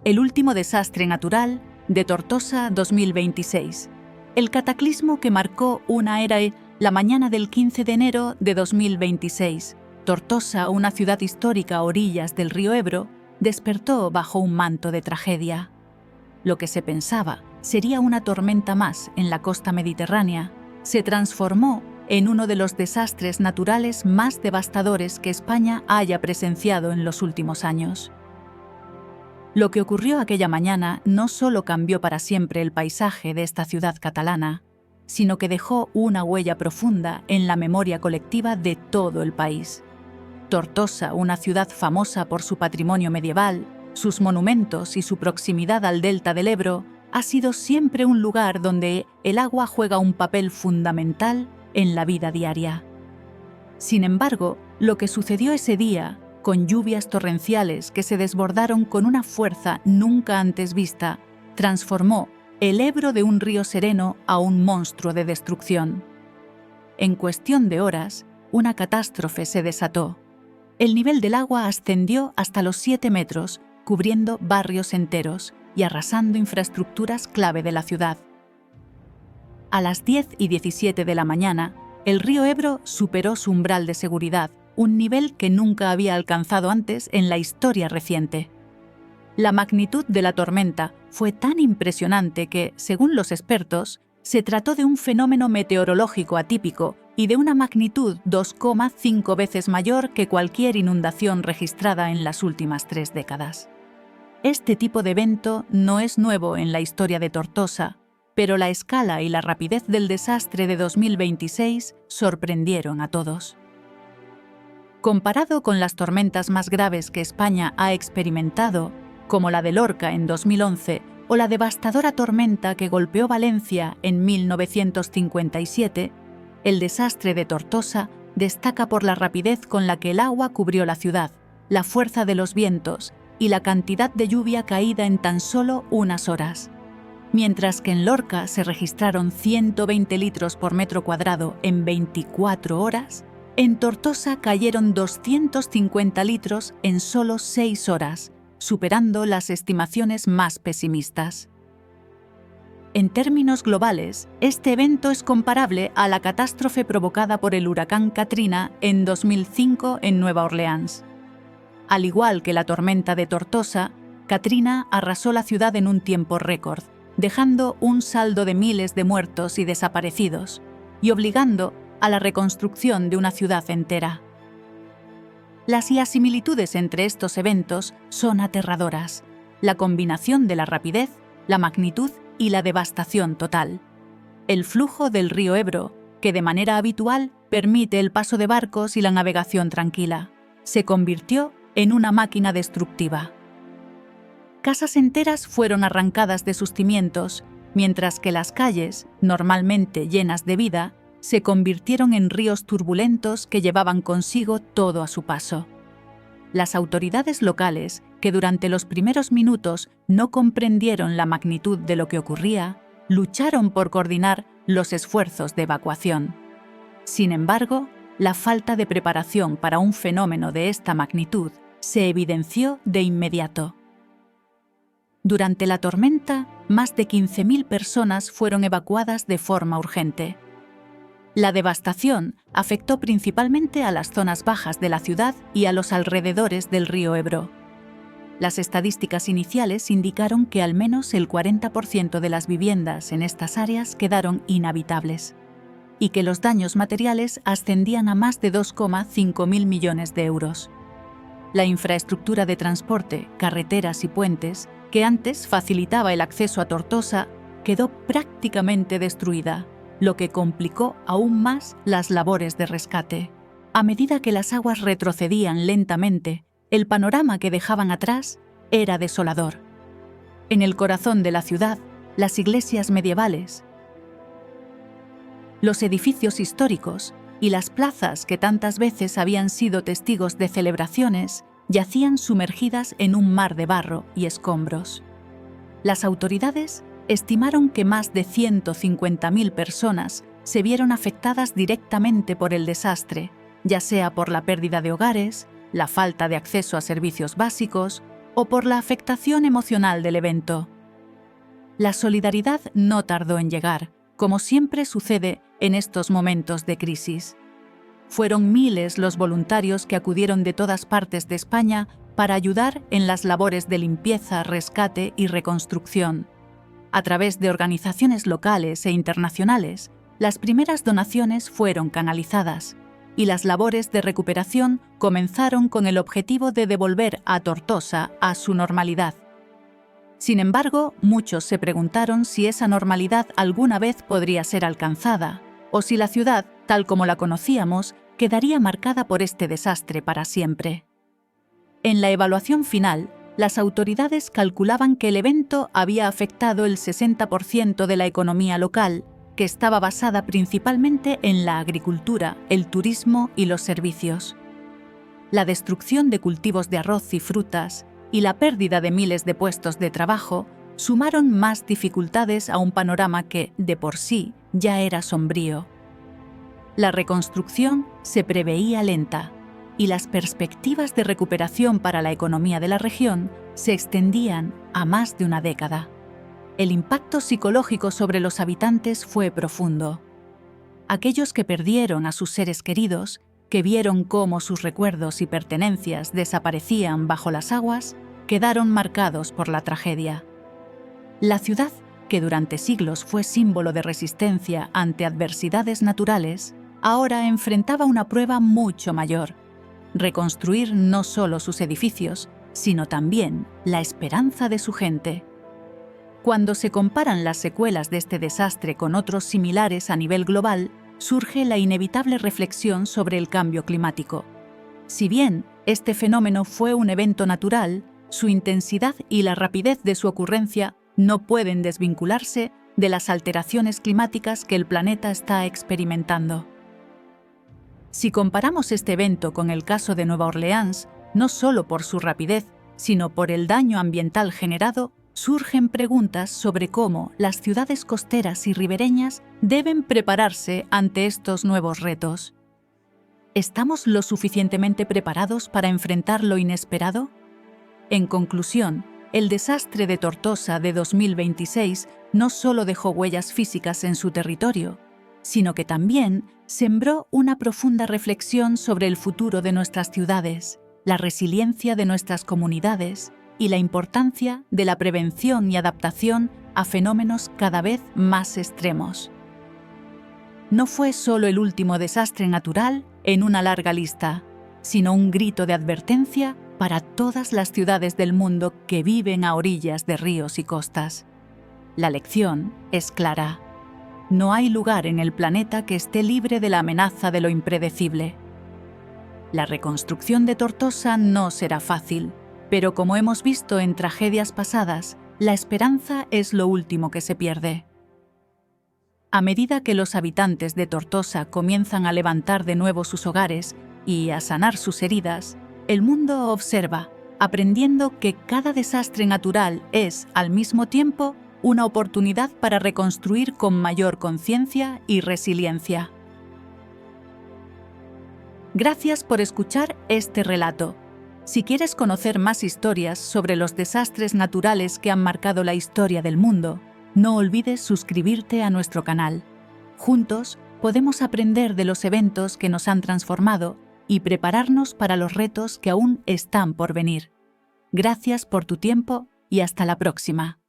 el último desastre natural de Tortosa 2026, el cataclismo que marcó una era la mañana del 15 de enero de 2026. Tortosa, una ciudad histórica a orillas del río Ebro, despertó bajo un manto de tragedia. Lo que se pensaba sería una tormenta más en la costa mediterránea se transformó en uno de los desastres naturales más devastadores que España haya presenciado en los últimos años. Lo que ocurrió aquella mañana no solo cambió para siempre el paisaje de esta ciudad catalana, sino que dejó una huella profunda en la memoria colectiva de todo el país. Tortosa, una ciudad famosa por su patrimonio medieval, sus monumentos y su proximidad al delta del Ebro, ha sido siempre un lugar donde el agua juega un papel fundamental en la vida diaria. Sin embargo, lo que sucedió ese día, con lluvias torrenciales que se desbordaron con una fuerza nunca antes vista, transformó el Ebro de un río sereno a un monstruo de destrucción. En cuestión de horas, una catástrofe se desató. El nivel del agua ascendió hasta los 7 metros, cubriendo barrios enteros y arrasando infraestructuras clave de la ciudad. A las 10:17 de la mañana, el río Ebro superó su umbral de seguridad, un nivel que nunca había alcanzado antes en la historia reciente. La magnitud de la tormenta fue tan impresionante que, según los expertos, se trató de un fenómeno meteorológico atípico y de una magnitud 2,5 veces mayor que cualquier inundación registrada en las últimas 3 décadas. Este tipo de evento no es nuevo en la historia de Tortosa, pero la escala y la rapidez del desastre de 2026 sorprendieron a todos. Comparado con las tormentas más graves que España ha experimentado, como la de Lorca en 2011 o la devastadora tormenta que golpeó Valencia en 1957, el desastre de Tortosa destaca por la rapidez con la que el agua cubrió la ciudad, la fuerza de los vientos y la cantidad de lluvia caída en tan solo unas horas. Mientras que en Lorca se registraron 120 litros por metro cuadrado en 24 horas, en Tortosa cayeron 250 litros en solo 6 horas, superando las estimaciones más pesimistas. En términos globales, este evento es comparable a la catástrofe provocada por el huracán Katrina en 2005 en Nueva Orleans. Al igual que la tormenta de Tortosa, Katrina arrasó la ciudad en un tiempo récord, dejando un saldo de miles de muertos y desaparecidos, y obligando a la reconstrucción de una ciudad entera. Las similitudes entre estos eventos son aterradoras. La combinación de la rapidez, la magnitud y la devastación total. El flujo del río Ebro, que de manera habitual permite el paso de barcos y la navegación tranquila, se convirtió en una máquina destructiva. Casas enteras fueron arrancadas de sus cimientos, mientras que las calles, normalmente llenas de vida, se convirtieron en ríos turbulentos que llevaban consigo todo a su paso. Las autoridades locales, que durante los primeros minutos no comprendieron la magnitud de lo que ocurría, lucharon por coordinar los esfuerzos de evacuación. Sin embargo, la falta de preparación para un fenómeno de esta magnitud se evidenció de inmediato. Durante la tormenta, más de 15.000 personas fueron evacuadas de forma urgente. La devastación afectó principalmente a las zonas bajas de la ciudad y a los alrededores del río Ebro. Las estadísticas iniciales indicaron que al menos el 40% de las viviendas en estas áreas quedaron inhabitables y que los daños materiales ascendían a más de 2,5 mil millones de euros. La infraestructura de transporte, carreteras y puentes, que antes facilitaba el acceso a Tortosa, quedó prácticamente destruida, lo que complicó aún más las labores de rescate. A medida que las aguas retrocedían lentamente, el panorama que dejaban atrás era desolador. En el corazón de la ciudad, las iglesias medievales, los edificios históricos y las plazas que tantas veces habían sido testigos de celebraciones yacían sumergidas en un mar de barro y escombros. Las autoridades estimaron que más de 150.000 personas se vieron afectadas directamente por el desastre, ya sea por la pérdida de hogares, la falta de acceso a servicios básicos o por la afectación emocional del evento. La solidaridad no tardó en llegar, como siempre sucede en estos momentos de crisis. Fueron miles los voluntarios que acudieron de todas partes de España para ayudar en las labores de limpieza, rescate y reconstrucción. A través de organizaciones locales e internacionales, las primeras donaciones fueron canalizadas y las labores de recuperación comenzaron con el objetivo de devolver a Tortosa a su normalidad. Sin embargo, muchos se preguntaron si esa normalidad alguna vez podría ser alcanzada, o si la ciudad, tal como la conocíamos, quedaría marcada por este desastre para siempre. En la evaluación final, las autoridades calculaban que el evento había afectado el 60% de la economía local, que estaba basada principalmente en la agricultura, el turismo y los servicios. La destrucción de cultivos de arroz y frutas y la pérdida de miles de puestos de trabajo sumaron más dificultades a un panorama que, de por sí, ya era sombrío. La reconstrucción se preveía lenta y las perspectivas de recuperación para la economía de la región se extendían a más de una década. El impacto psicológico sobre los habitantes fue profundo. Aquellos que perdieron a sus seres queridos, que vieron cómo sus recuerdos y pertenencias desaparecían bajo las aguas, quedaron marcados por la tragedia. La ciudad, que durante siglos fue símbolo de resistencia ante adversidades naturales, ahora enfrentaba una prueba mucho mayor: reconstruir no solo sus edificios, sino también la esperanza de su gente. Cuando se comparan las secuelas de este desastre con otros similares a nivel global, surge la inevitable reflexión sobre el cambio climático. Si bien este fenómeno fue un evento natural, su intensidad y la rapidez de su ocurrencia no pueden desvincularse de las alteraciones climáticas que el planeta está experimentando. Si comparamos este evento con el caso de Nueva Orleans, no solo por su rapidez, sino por el daño ambiental generado, surgen preguntas sobre cómo las ciudades costeras y ribereñas deben prepararse ante estos nuevos retos. ¿Estamos lo suficientemente preparados para enfrentar lo inesperado? En conclusión, el desastre de Tortosa de 2026 no solo dejó huellas físicas en su territorio, sino que también sembró una profunda reflexión sobre el futuro de nuestras ciudades, la resiliencia de nuestras comunidades y la importancia de la prevención y adaptación a fenómenos cada vez más extremos. No fue solo el último desastre natural en una larga lista, sino un grito de advertencia para todas las ciudades del mundo que viven a orillas de ríos y costas. La lección es clara: no hay lugar en el planeta que esté libre de la amenaza de lo impredecible. La reconstrucción de Tortosa no será fácil, pero como hemos visto en tragedias pasadas, la esperanza es lo último que se pierde. A medida que los habitantes de Tortosa comienzan a levantar de nuevo sus hogares y a sanar sus heridas, el mundo observa, aprendiendo que cada desastre natural es, al mismo tiempo, una oportunidad para reconstruir con mayor conciencia y resiliencia. Gracias por escuchar este relato. Si quieres conocer más historias sobre los desastres naturales que han marcado la historia del mundo, no olvides suscribirte a nuestro canal. Juntos podemos aprender de los eventos que nos han transformado y prepararnos para los retos que aún están por venir. Gracias por tu tiempo y hasta la próxima.